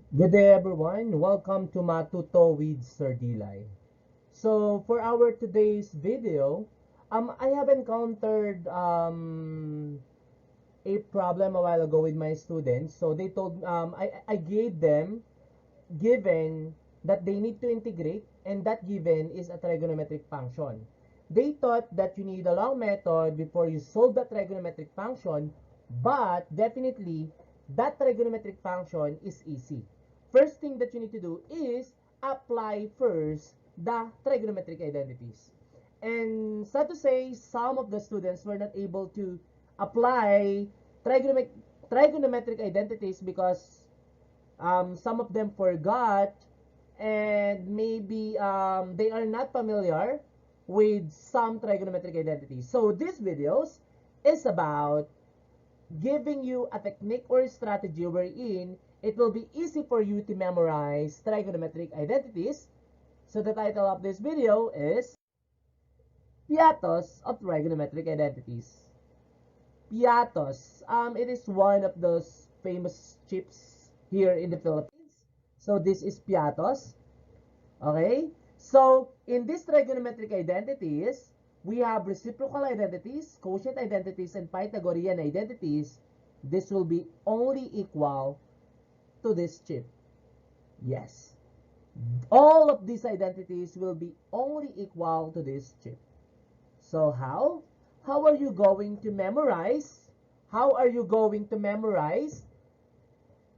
Good day everyone, welcome to Matuto with Sir Dilay. So for our today's video, I have encountered a problem a while ago with my students. So they told I gave them given that they need to integrate, and that given is a trigonometric function. They thought that you need a long method before you solve the trigonometric function, but definitely that trigonometric function is easy. First thing that you need to do is apply first the trigonometric identities. And sad to say, some of the students were not able to apply trigonometric identities because some of them forgot, and maybe they are not familiar with some trigonometric identities. So this videos is about giving you a technique or strategy wherein it will be easy for you to memorize trigonometric identities. So the title of this video is Piatos of Trigonometric Identities. Piatos. It is one of those famous chips here in the Philippines. So this is Piatos. Okay? So in this trigonometric identities, we have reciprocal identities, quotient identities, and Pythagorean identities. This will be only equal to this chip. Yes. All of these identities will be only equal to this chip. So how? How are you going to memorize? How are you going to memorize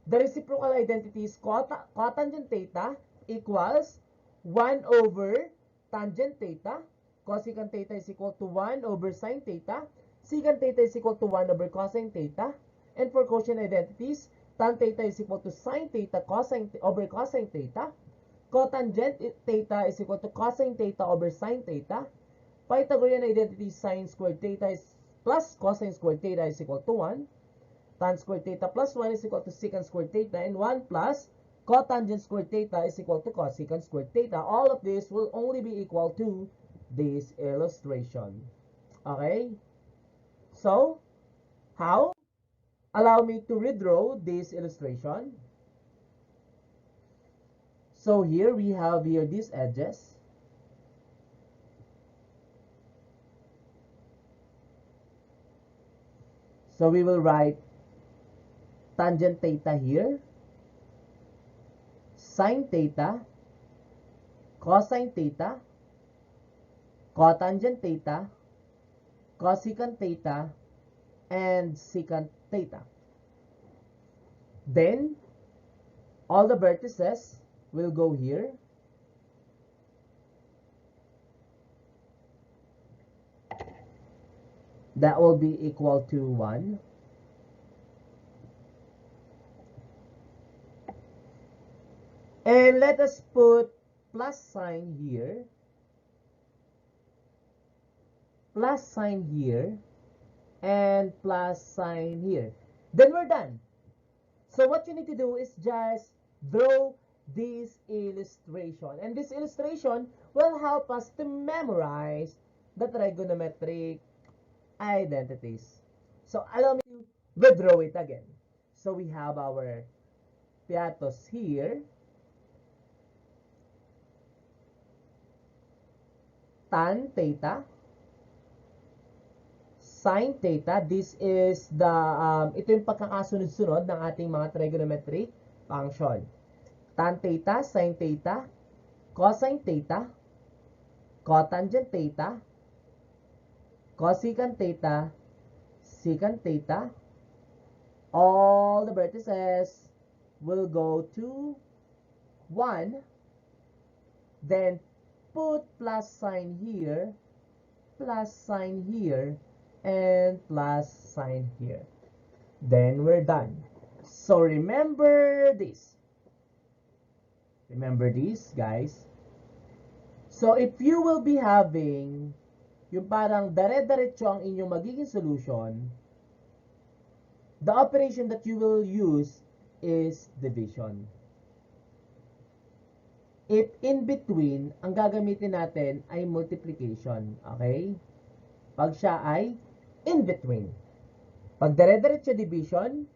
the reciprocal identities cotangent theta equals 1 over tangent theta, cosecant theta is equal to 1 over sine theta, secant theta is equal to 1 over cosine theta, and for quotient identities, tan theta is equal to sine theta cosine over cosine theta, cotangent theta is equal to cosine theta over sine theta, Pythagorean identity sine squared theta is plus cosine squared theta is equal to 1, tan squared theta plus 1 is equal to secant squared theta, and 1 plus cotangent squared theta is equal to cosecant squared theta. All of this will only be equal to this illustration. Okay? So, how? Allow me to redraw this illustration. So here we have here these edges. So we will write tangent theta here, sine theta, cosine theta, cotangent theta, cosecant theta, and secant theta. Then, all the vertices will go here. That will be equal to 1. And let us put plus sign here, plus sign here, and plus sign here. Then we're done. So what you need to do is just draw this illustration. And this illustration will help us to memorize the trigonometric identities. So allow me to redraw it again. So we have our piatos here, tan theta, sine theta. This is the, ito yung pagkakasunod-sunod ng ating mga trigonometric function. Tan theta, sine theta, cosine theta, cotangent theta, cosecant theta, secant theta. All the vertices will go to 1. Then put plus sign here, and plus sign here. Then we're done. So remember this. Remember this, guys. So if you will be having yung parang dare-diretso ang inyong magiging solution, the operation that you will use is division. If in between, ang gagamitin natin ay multiplication. Okay? Pag siya ay in between. Pag dire-diretso division,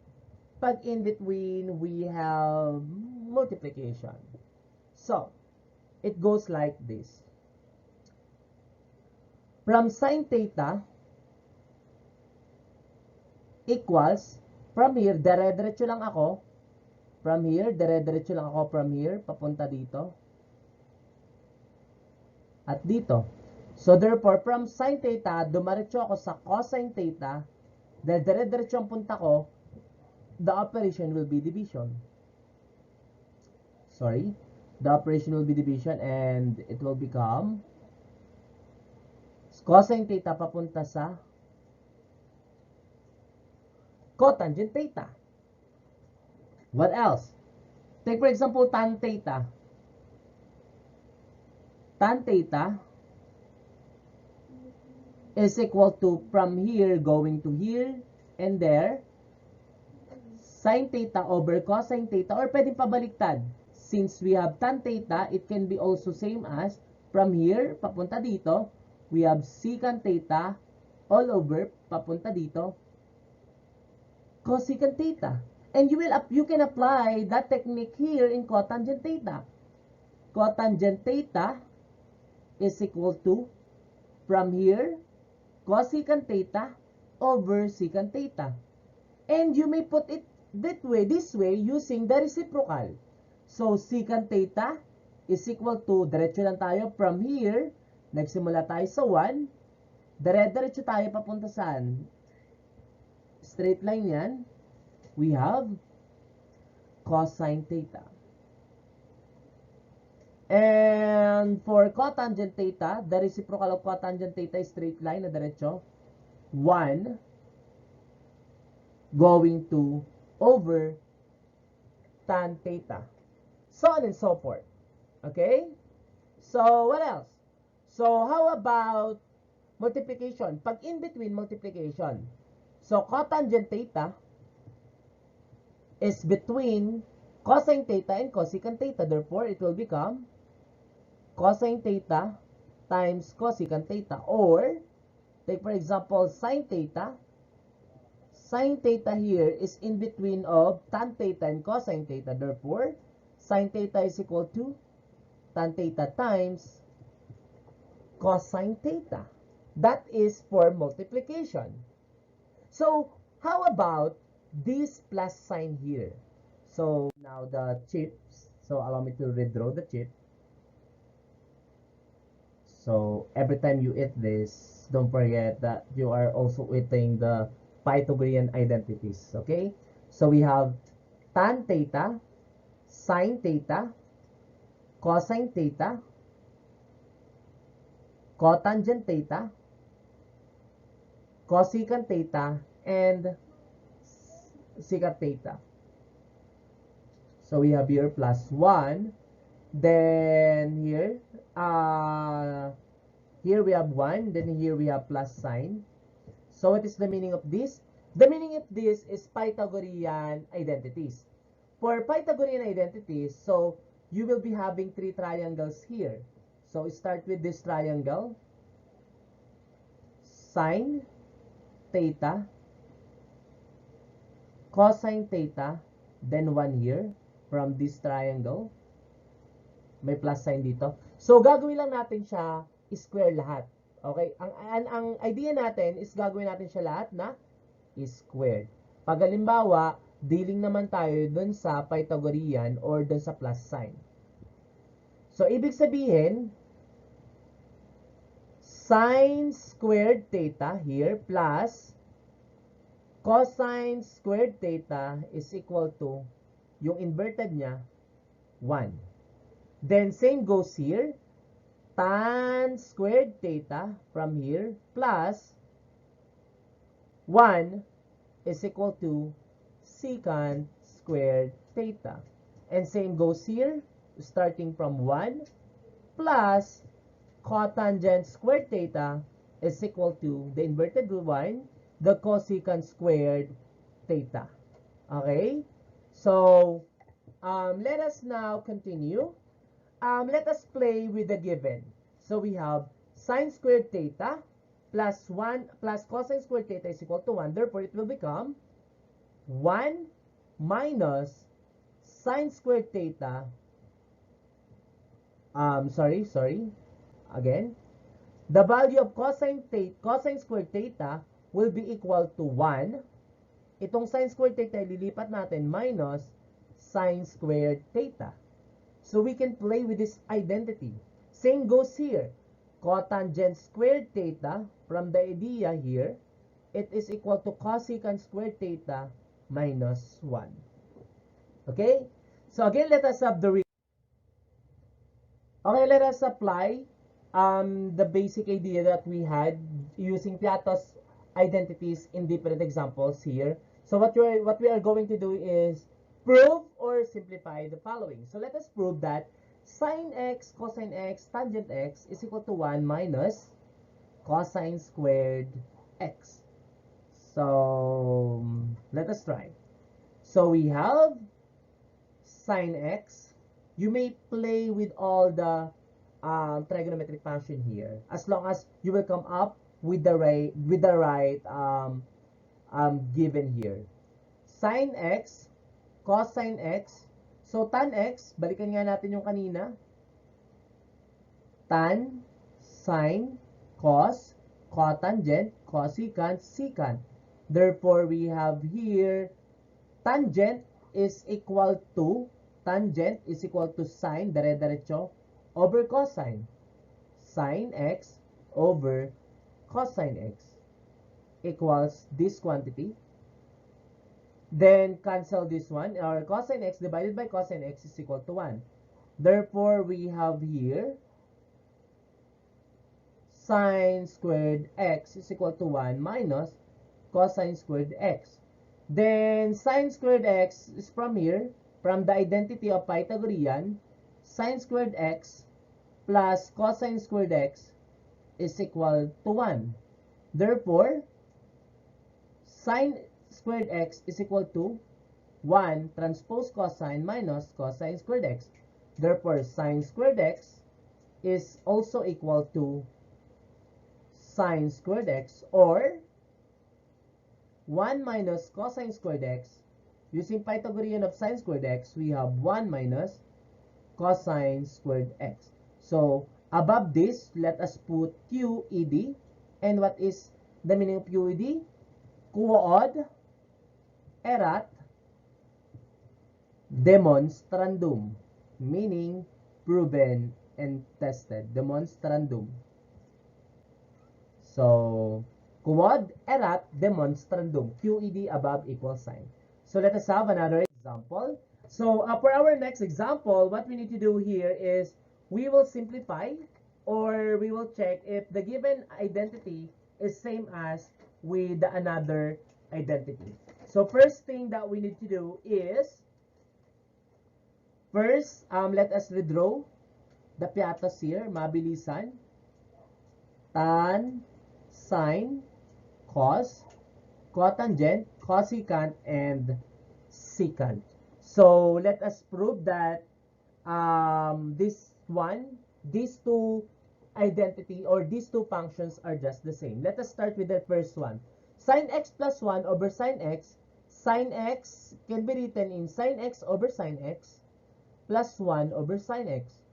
pag in between, we have multiplication. So, it goes like this. From sine theta equals, from here, dire-diretso lang ako. From here, dire-diretso lang ako from here, papunta dito. At dito. So, therefore, from sine theta, dumaretso ako sa cosine theta. Dahil dire-diretso ang punta ko, the operation will be division. Sorry. The operation will be division and it will become cosine theta papunta sa cotangent theta. What else? Take for example, tan theta. Tan theta is equal to from here going to here and there. Sin theta over cosine theta, or pwedeng pabaliktad. Since we have tan theta, it can be also same as from here papunta dito. We have secant theta all over papunta dito. Cosecant theta. And you can apply that technique here in cotangent theta. Cotangent theta is equal to from here cosecant theta over secant theta. And you may put it this way using the reciprocal. So secant theta is equal to, diretso lang tayo from here, nagsimula tayo sa 1, dire-diretso tayo papunta saan? Straight line yan. We have cosine theta. And for cotangent theta, the reciprocal of cotangent theta is straight line na diretso. 1 going to over tan theta. So on and so forth. Okay? So what else? So how about multiplication? Pag in between multiplication. So cotangent theta is between cosine theta and cosecant theta. Therefore, it will become cosine theta times cosecant theta. Or, take for example, sine theta. Sine theta here is in between of tan theta and cosine theta. Therefore, sine theta is equal to tan theta times cosine theta. That is for multiplication. So, how about this plus sign here? So, now the chips. So, allow me to redraw the chip. So, every time you eat this, don't forget that you are also eating the Pythagorean identities. Okay? So, we have tan theta, sine theta, cosine theta, cotangent theta, cosecant theta, and secant theta. So we have here plus 1. Then here, here we have 1. Then here we have plus sign. So what is the meaning of this? The meaning of this is Pythagorean identities. For Pythagorean identities, so you will be having 3 triangles here. So start with this triangle. Sine theta, cosine theta, then 1 here from this triangle. May plus sign dito. So, gagawin lang natin siya square lahat. Okay? Ang idea natin is gagawin natin siya lahat na squared. Pag halimbawa, dealing naman tayo dun sa Pythagorean or dun sa plus sign. So, ibig sabihin, sine squared theta here plus cosine squared theta is equal to, yung inverted niya, 1. Then, same goes here. Tan squared theta from here plus 1 is equal to secant squared theta. And same goes here, starting from 1 plus cotangent squared theta is equal to the inverted 1, the cosecant squared theta. Okay? So, let us now continue. Let us play with the given. So, we have sine squared theta plus 1 plus cosine squared theta is equal to 1. Therefore, it will become 1 minus sine squared theta, sorry, again, the value of cosine squared theta will be equal to 1. Itong sine squared theta, lilipat natin minus sine squared theta. So we can play with this identity. Same goes here. Cotangent squared theta, from the idea here, it is equal to cosecant squared theta minus 1. Okay? So again, let us have the okay, let us apply the basic idea that we had using Piato's identities in different examples here. So what we are going to do is prove or simplify the following. So let us prove that sine x, cosine x, tangent x is equal to 1 minus cosine squared x. So let us try. So we have sine x. You may play with all the trigonometric function here, as long as you will come up with the right given here. Sine x, cosine x. So tan x, balikan nga natin yung kanina. Tan, sine, cos, cotangent, cosecant, secant. Therefore, we have here tangent is equal to sine, dire-diretso, over cosine. Sine x over cosine x equals this quantity. Then cancel this one, or cosine x divided by cosine x is equal to 1. Therefore, we have here sine squared x is equal to 1 minus cosine squared x. Then sine squared x is from here, from the identity of Pythagorean, sine squared x plus cosine squared x is equal to 1. Therefore, sine squared x is equal to 1 transpose cosine minus cosine squared x. Therefore, sine squared x is also equal to sine squared x, or 1 minus cosine squared x. Using Pythagorean of sine squared x, we have 1 minus cosine squared x. So, above this, let us put QED. And what is the meaning of QED? Quod erat demonstrandum, meaning proven and tested. Demonstrandum. So, quod erat demonstrandum. QED above equals sign. So, let us have another example. So, for our next example, what we need to do here is we will simplify, or we will check if the given identity is same as with another identity. So, first thing that we need to do is, first, let us redraw the piatos here, mabilisan. Tan, sine, cos, cotangent, cosecant, and secant. So, let us prove that these two identity or these two functions are just the same. Let us start with the first one. Sine x plus 1 over sine x. Sine x can be written in sine x over sine x plus 1 over sine x.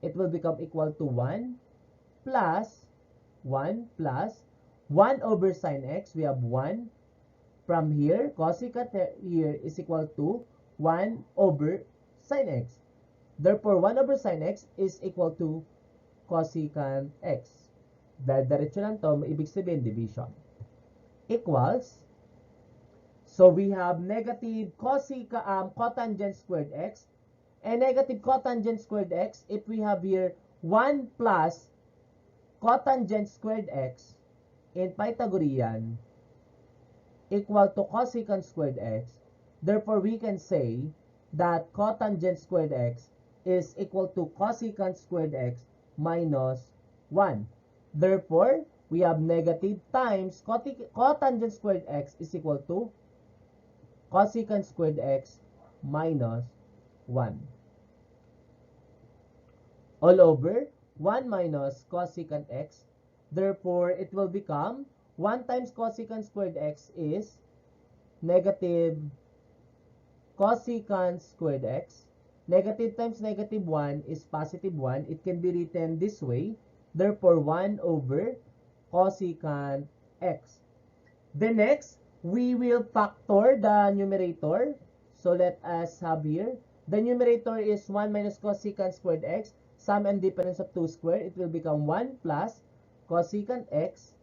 It will become equal to 1 plus 1 over sine x. We have 1 from here. Cosecant here is equal to 1 over sine x. Therefore, 1 over sine x is equal to cosecant x. Dahil diretso lang to, ibig sabihin division. Equals, so we have negative cotangent squared x and negative cotangent squared x. If we have here 1 plus cotangent squared x in Pythagorean equal to cosecant squared x. Therefore, we can say that cotangent squared x is equal to cosecant squared x minus 1. Therefore, we have negative times cotangent squared x is equal to cosecant squared x minus 1. All over 1 minus cosecant x. Therefore, it will become 1 times cosecant squared x is negative cosecant squared x. Negative times negative 1 is positive 1. It can be written this way. Therefore, 1 over cosecant x. Then next, we will factor the numerator. So let us have here. The numerator is 1 minus cosecant squared x. Sum and difference of 2 squared. It will become 1 plus cosecant x.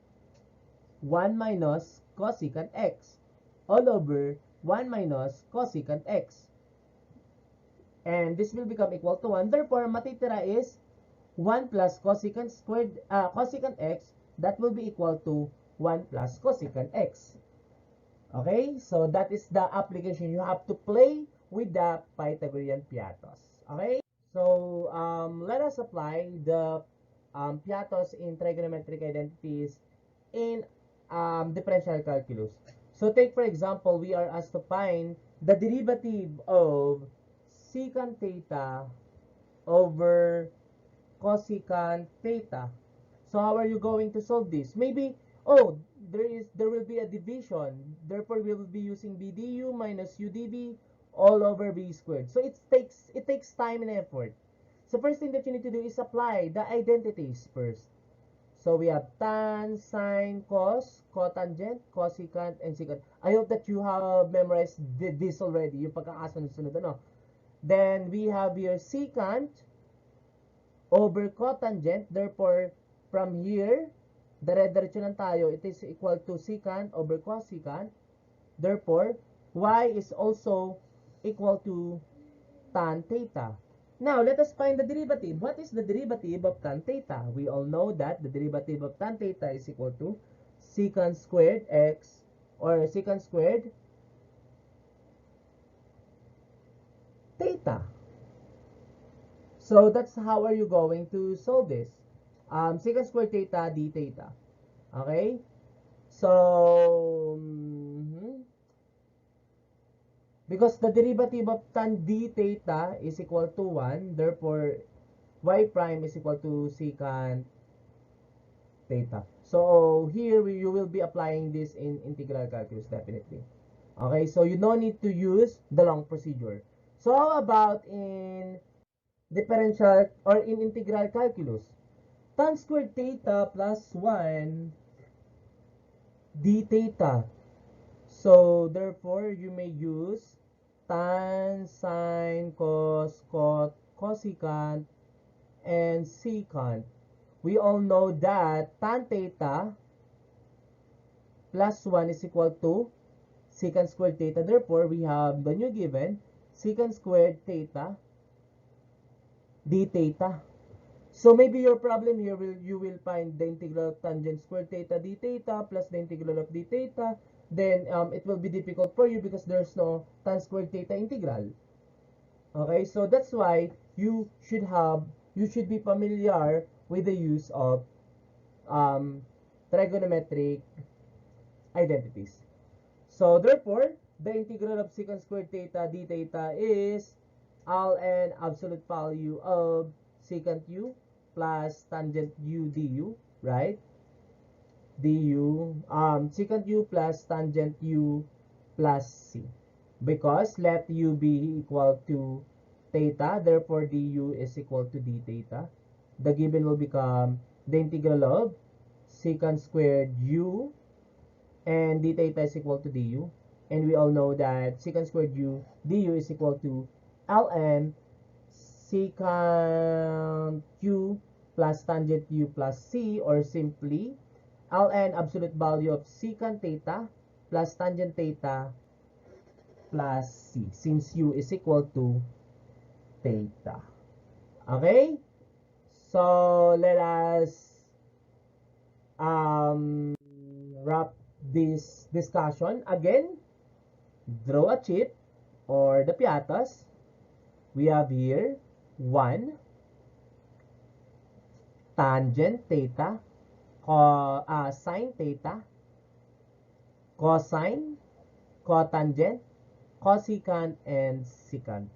1 minus cosecant x. All over 1 minus cosecant x. And this will become equal to 1. Therefore, matitira is 1 plus cosecant squared, cosecant x. That will be equal to 1 plus cosecant x. Okay, so that is the application. You have to play with the Pythagorean Piatos. Okay, so let us apply the Piatos in trigonometric identities in differential calculus. So take for example, we are asked to find the derivative of secant theta over cosecant theta. So how are you going to solve this? Maybe, oh, there will be a division. Therefore, we will be using b du minus u dv all over b squared. So it takes time and effort. So first thing that you need to do is apply the identities first. So we have tan, sine, cos, cotangent, cosecant, and secant. I hope that you have memorized this already, yung pagkakasunod-sunod, ano? Then we have here secant over cotangent. Therefore, from here, dire-diretso lang tayo. It is equal to secant over cosecant. Therefore, y is also equal to tan theta. Now, let us find the derivative. What is the derivative of tan theta? We all know that the derivative of tan theta is equal to secant squared x, or secant squared theta. So that's how are you going to solve this. Secant squared theta d theta. Okay? So, because the derivative of tan d theta is equal to 1, therefore, y prime is equal to secant theta. So, here you will be applying this in integral calculus, definitely. Okay, so you don't need to use the long procedure. So, how about in differential or in integral calculus? Tan squared theta plus 1 d theta. So, therefore, you may use tan, sine, cos, cot, cosecant, and secant. We all know that tan theta plus 1 is equal to secant squared theta. Therefore, we have the new given, secant squared theta d theta. So maybe your problem here you will find the integral of tangent squared theta d theta plus the integral of d theta. Then it will be difficult for you because there's no tan squared theta integral. Okay, so that's why you should be familiar with the use of trigonometric identities. So therefore, the integral of secant squared theta d theta is ln absolute value of secant u plus tangent u du, right? Du, secant u plus tangent u plus c. Because let u be equal to theta, therefore du is equal to d theta. The given will become the integral of secant squared u and d theta is equal to du. And we all know that secant squared u du is equal to ln secant u plus tangent u plus c, or simply ln absolute value of secant theta plus tangent theta plus c, since u is equal to theta. Okay? So, let us wrap this discussion. Again, draw a chip or the piatas. We have here 1 tangent theta, sine theta, cosine, cotangent, cosecant, and secant.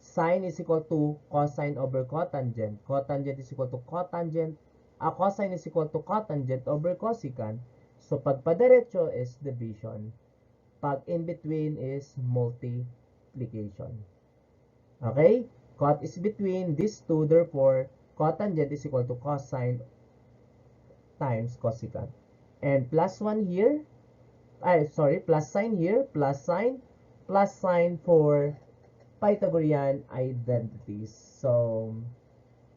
Sine is equal to cosine over cotangent. Cotangent is equal to cotangent. Cosine is equal to cotangent over cosecant. So, pagpadiretso is division. pag in between is multiplication. Okay? Cot is between these two, therefore, cotangent is equal to cosine times cosecant. And plus 1 here, plus sign here, plus sign for Pythagorean identities. So,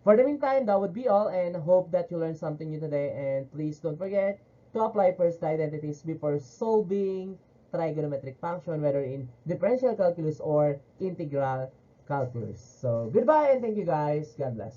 for the meantime, that would be all, and hope that you learned something new today. And please don't forget to apply first the identities before solving trigonometric function, whether in differential calculus or integral calculus. So, goodbye and thank you guys. God bless.